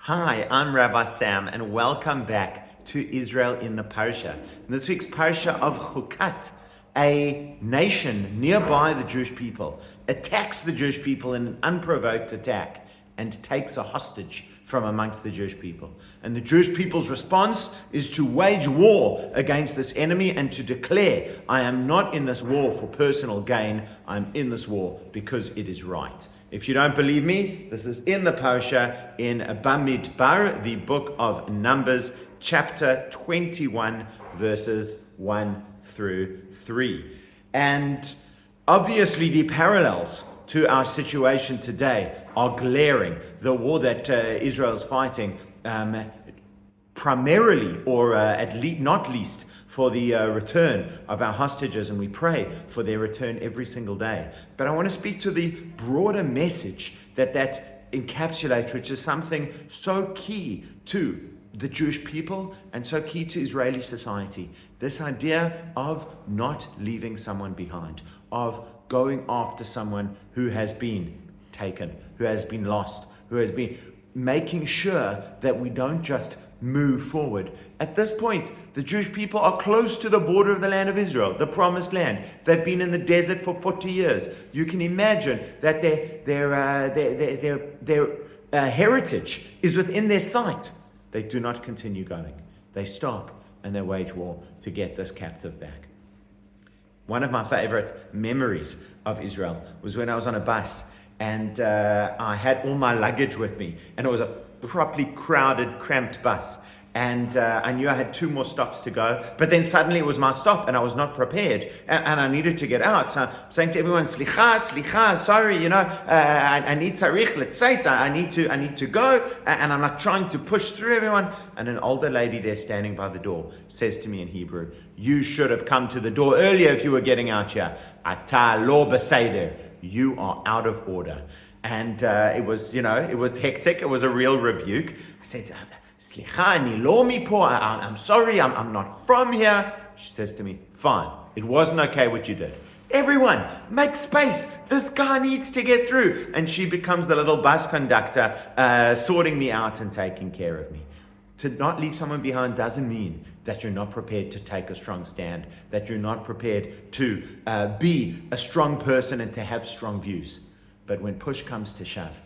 Hi, I'm Rabbi Sam, and welcome back to Israel in the Parashat. In this week's Parashat of Chukat, a nation nearby the Jewish people attacks the Jewish people in an unprovoked attack and takes a hostage from amongst the Jewish people. And the Jewish people's response is to wage war against this enemy and to declare, I am not in this war for personal gain, I'm in this war because it is right. If you don't believe me, this is in the Parasha in Bamidbar, the book of Numbers, chapter 21, verses 1 through 3. And obviously the parallels to our situation today are glaring. The war that Israel is fighting, primarily, or at least not least, for the return of our hostages, and we pray for their return every single day. But I want to speak to the broader message that encapsulates, which is something so key to the Jewish people and so key to Israeli society. This idea of not leaving someone behind, of going after someone who has been taken, who has been lost, who has been making sure that we don't just move forward. At this point, the Jewish people are close to the border of the land of Israel, the promised land. They've been in the desert for 40 years. You can imagine that their heritage is within their sight. They do not continue going. They stop and they wage war to get this captive back. One of my favorite memories of Israel was when I was on a bus and I had all my luggage with me, and it was a properly crowded, cramped bus. And I knew I had 2 more stops to go, but then suddenly it was my stop and I was not prepared and I needed to get out. So I'm saying to everyone, slicha, sorry, I need tzarich letzeit, I need to go. And I'm like trying to push through everyone. And an older lady there standing by the door says to me in Hebrew, you should have come to the door earlier if you were getting out here. Ata lo beseder, you are out of order. And it was hectic. It was a real rebuke. I said, Slicha, ani lo mipo, I'm sorry, I'm not from here. She says to me, fine, it wasn't okay what you did. Everyone, make space. This guy needs to get through. And she becomes the little bus conductor, sorting me out and taking care of me. To not leave someone behind doesn't mean that you're not prepared to take a strong stand, that you're not prepared to be a strong person and to have strong views. But when push comes to shove,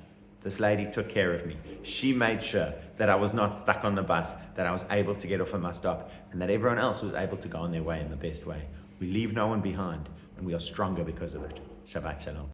this lady took care of me. She made sure that I was not stuck on the bus, that I was able to get off at my stop, and that everyone else was able to go on their way in the best way. We leave no one behind, and we are stronger because of it. Shabbat Shalom.